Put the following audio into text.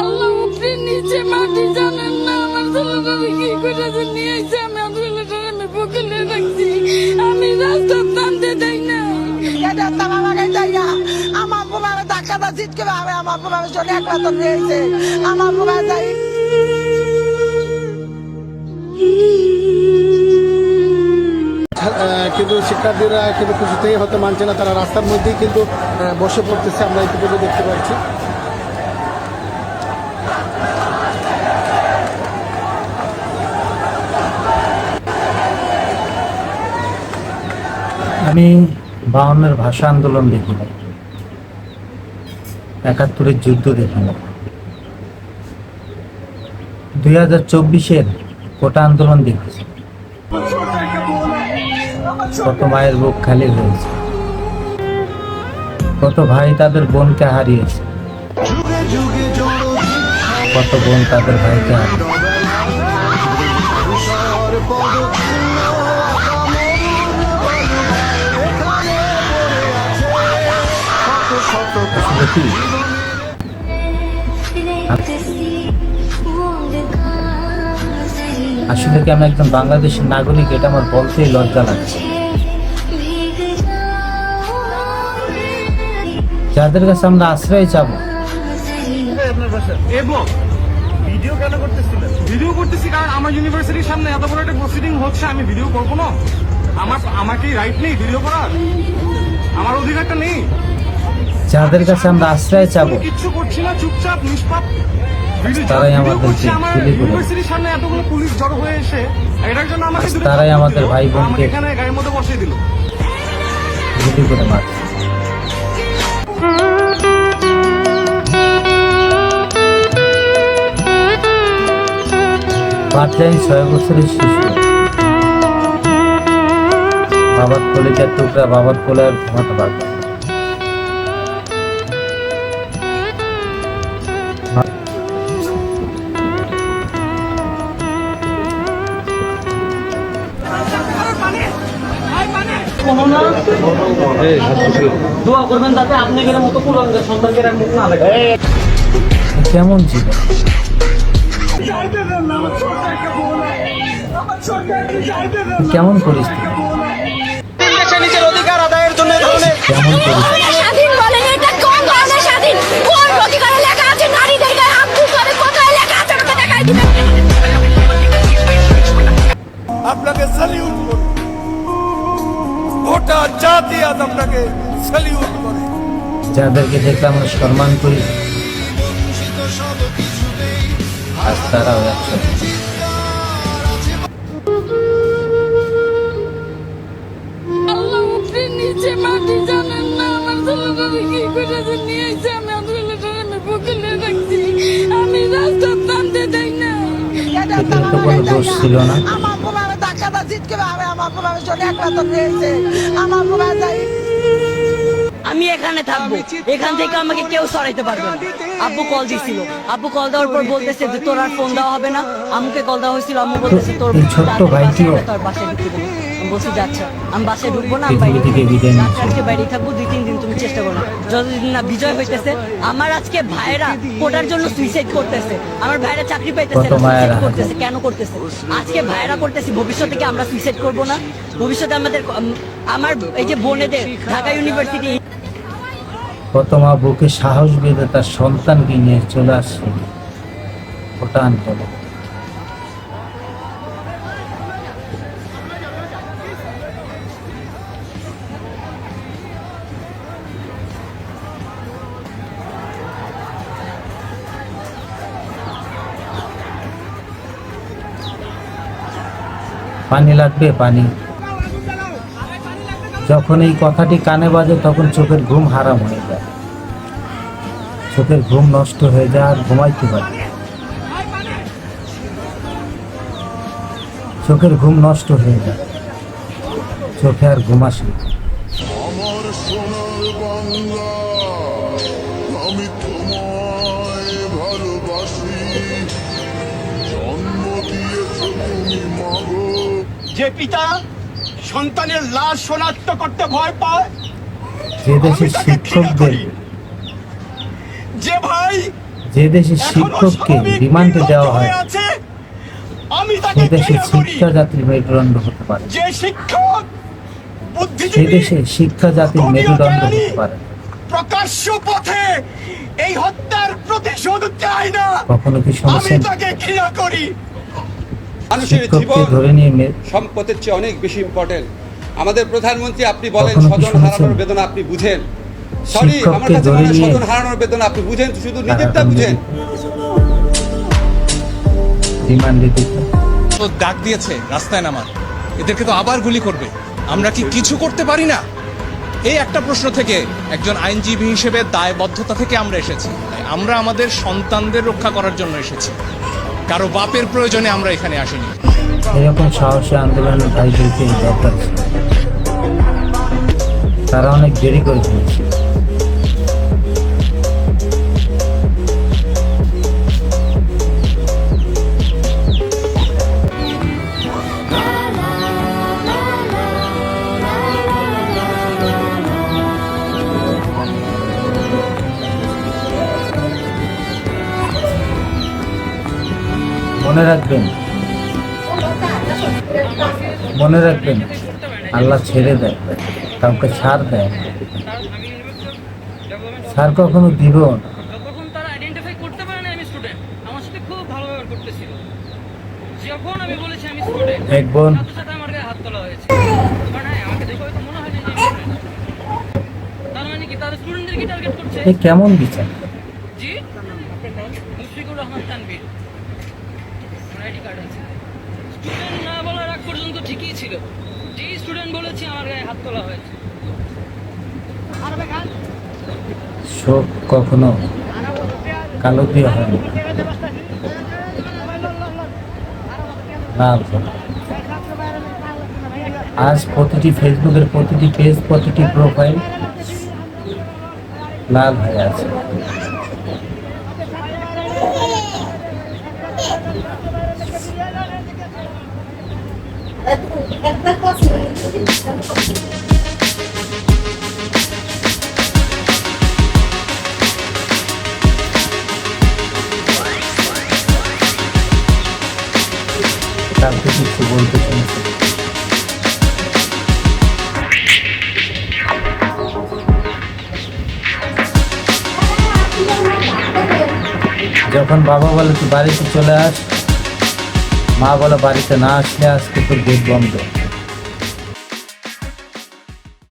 আল্লাহ উপরে নিচে মাটি জানেন না আমার ছেলেটাকে কি করে যে নিয়ে এসে আমি ছেলেটাকে আমি বকুলে রাখছি আমি রাস্তা টানতে দেই না আমার বোমার ধাক্কাটা জিতকে আমার বোমার জন্য একবার তো নিয়েছে আমার বোমা যাই কিন্তু শিক্ষার্থীরা কিন্তু কিছুতেই হতে মানছে না, তারা রাস্তার মধ্যেই কিন্তু বসে পড়তেছে, আমরা ইতিপূর্বে দেখতে পাচ্ছি। আমি 52-এর ভাষা আন্দোলন দেখি না, 71-এর যুদ্ধ দেখি না, 2024-এর কোটা আন্দোলন দেখেছি। কত মায়ের বুক খালি হয়েছে, কত ভাই তাদের বোনকে হারিয়েছে, কত বোন তাদের ভাইকে হারিয়েছে। আসলে কি আসলে কি আমি একজন বাংলাদেশের নাগরিক, এটা আমার বলতেই লজ্জা লাগছে। যাদের কাছে আমরা আশ্রয় চাবো। ভিডিও কেন করতেছিলেন? ভিডিও করতেছি কারণ আমার ইউনিভার্সিটির সামনে এত বড় একটা প্রসিডিং হচ্ছে, আমি ভিডিও করবো না? আমার কি রাইট নেই ভিডিও করার? আমার অধিকারটা নেই? যাদের কাছে আমরা আশ্রয় চাবো কিচ্ছু করছি না, চুপচাপ নিষ্পাপ তারাই আমাদেরকে ইউনিভার্সিটির সামনে এতগুলো পুলিশ জড়ো হয়ে এসে এটার জন্য আমাকে তারাই আমাদের ভাই বোনকে এখানে গায়ের মধ্যে বসিয়ে দিল, গুলি করে মারছে। বাচ্চাই 6 বছরের শিশু, বাবার কলেজের টুকরা, বাবার কোলে আর ঘুমাতে পারবে না। দোয়া করবেন যাতে আপনাদের মতো কুলাঙ্গার সন্তানদের মুখ না লাগে। কেমন ছিল কেমন পরিস্থিতি, নিজের অধিকার আদায়ের জন্য কেমন পরিস্থিতি? স্বাধীন বলেন এটা কোন ধরনের স্বাধীন? কোন অধিকারে লেখা আছে নারীদের গায়ে হাত তুলে? কোথায় লেখা আছে আমাকে দেখাই দিবেন। আপনাকে স্যালিউট করি, গোটা জাতি আজ আপনাকে স্যালিউট করে। যাদেরকে দেখে আমরা সম্মান করি আজ তারাও একসাথে। আল্লাহ উপরে নিচে মাটি জানেন না আমার ছেলেটাকে কি করে যে নিয়ে এসে আমি ছেলেটাকে আমি বকুলে রাখছি আমি রাস্তা টানতে দেই না। এদের তো কোনো দোষ ছিল না। আমার বোমার ধাক্কাটা জিতকে আমার বোমার জন্য একবার তো নিয়েছে আমার বোমা যাই আমি এখানে থাকবো, এখান থেকে আমাকে কেউ সরাইতে পারবে না। আব্বু কল দিছিল, আব্বু কল দেওয়ার পর বলতেছে যে তোর আর ফোন দেওয়া হবে না। আম্মুকে কল দেওয়া হয়েছিল, আম্মু বলতেছে তোর ছোট্ট ভাইটিও তোর বাসায় ঢুকতে দেবো। আমি বলছি যাচ্ছা আমি বাসায় ঢুকবো না, আমি পৃথিবী থেকে বিদায় নিচ্ছি। আজকে বাইরে থাকবো 2-3 দিন, তুমি চেষ্টা করো। যতদিন না বিজয় হইতেছে, আমার আজকে ভাইয়েরা কোটার জন্য সুইসাইড করতেছে, আমার ভাইয়েরা চাকরি পাইতেছে না, করতেছে কেন করতেছে? আজকে ভাইয়েরা করতেছি, ভবিষ্যতে কি আমরা সুইসাইড করবো না? ভবিষ্যতে আমাদের আমার এই যে বোনেদের ঢাকা ইউনিভার্সিটি কত মা বুকে সাহস বেঁধে তার সন্তানকে নিয়ে চলে আসছে কোটা আন্দোলন। পানি লাগবে, পানি। যখন এই কথাটি কানে বাজে তখন চোখের ঘুম হারাম হয়ে যায়, চোখের ঘুম নষ্ট হয়ে যায়, আর ঘুমাইতে পারে। চোখের ঘুম নষ্ট হয়ে যায়, চোখে আর ঘুম আসে না। আমার সোনার বাংলা, আমি তোমায় ভালোবাসি, জন্ম দিয়েছ তুমি মাগো। যে পিতা সন্তানের লাশ শনাক্ত করতে ভয় পায়, যে দেশের শিক্ষকদের যে দেশে শিক্ষককে রিমান্ডে দেওয়া হয় সে দেশে শিক্ষা জাতির মেরুদণ্ড হতে পারে, সে দেশে শিক্ষা জাতির মেরুদণ্ড হতে পারে। প্রকাশ্য পথে এই হত্যার প্রতিশোধ চাই না। কখনো কি আমি শুনেছেন তাকে ঘৃণা করি। মানুষের শিক্ষককে জীবন ধরে নিয়ে সম্পদের চেয়ে অনেক বেশি ইম্পর্টেন্ট। আমাদের প্রধানমন্ত্রী আপনি বলেন কখনো কি স্বজন শুনেছেন? হারানোর বেদনা আপনি বুঝেন। সরি, আমার শিক্ষককে কাছে ধরে মনে হয় নিয়ে স্বজন হারানোর বেদনা আপনি বুঝেন, শুধু নিজেরটা বুঝেন। রিমান্ডে দিতে তো ডাক দিয়েছে রাস্তায় নামার, এদেরকে তো আবার গুলি করবে, আমরা কি কিছু করতে পারি না? এই একটা প্রশ্ন থেকে একজন আইনজীবী হিসেবে দায়বদ্ধতা থেকে আমরা এসেছি। তাই আমরা আমাদের সন্তানদের রক্ষা করার জন্য এসেছি, কারো বাপের প্রয়োজনে আমরা এখানে আসিনি। এরকম সাহসী আন্দোলনের ভাইদেরকে দরকার ছিল, তারা অনেক দেরি করে ফেলেছে। মনে রাখবেন, মনে রাখবেন, আল্লাহ ছেড়ে দেয়, কাউকে ছাড় দেয় না। ছাড় কখনো দিব না। যতক্ষণ তারা আইডেন্টিফাই করতে পারে না আমি স্টুডেন্ট, আমার সাথে খুব ভালো ব্যবহার করতেছিল। যখন আমি বলেছি আমি স্টুডেন্ট, এক বোন সাথে সাথে আমার গায়ে হাত তোলা হয়েছে। কারণ হ্যাঁ, আমাকে দেখে হয়তো মনে হয় যে স্টুডেন্ট, তার মানে কি তারা স্টুডেন্টদেরকে টার্গেট করছে? এ কেমন বিচার? জি, মুশফিকুর রহমান তানভীর, আমার আইডি কার্ড আছে। স্টুডেন্ট না বলার আগ পর্যন্ত ঠিকই ছিল, যেই স্টুডেন্ট বলেছি আমার গায়ে হাত তোলা হয়েছে। শোক কখনো কালো দিয়ে হয় না, লাভ হয়। আজ প্রতিটি ফেসবুকের প্রতিটি পেজ, প্রতিটি প্রোফাইল লাল হয়ে আছে। কাউকে কিছু বলতে শুনেছি। যখন বাবা বলে তুই বাড়িতে চলে আস, মা বলে বাড়িতে না আসলে আজকে তোর গেট বন্ধ।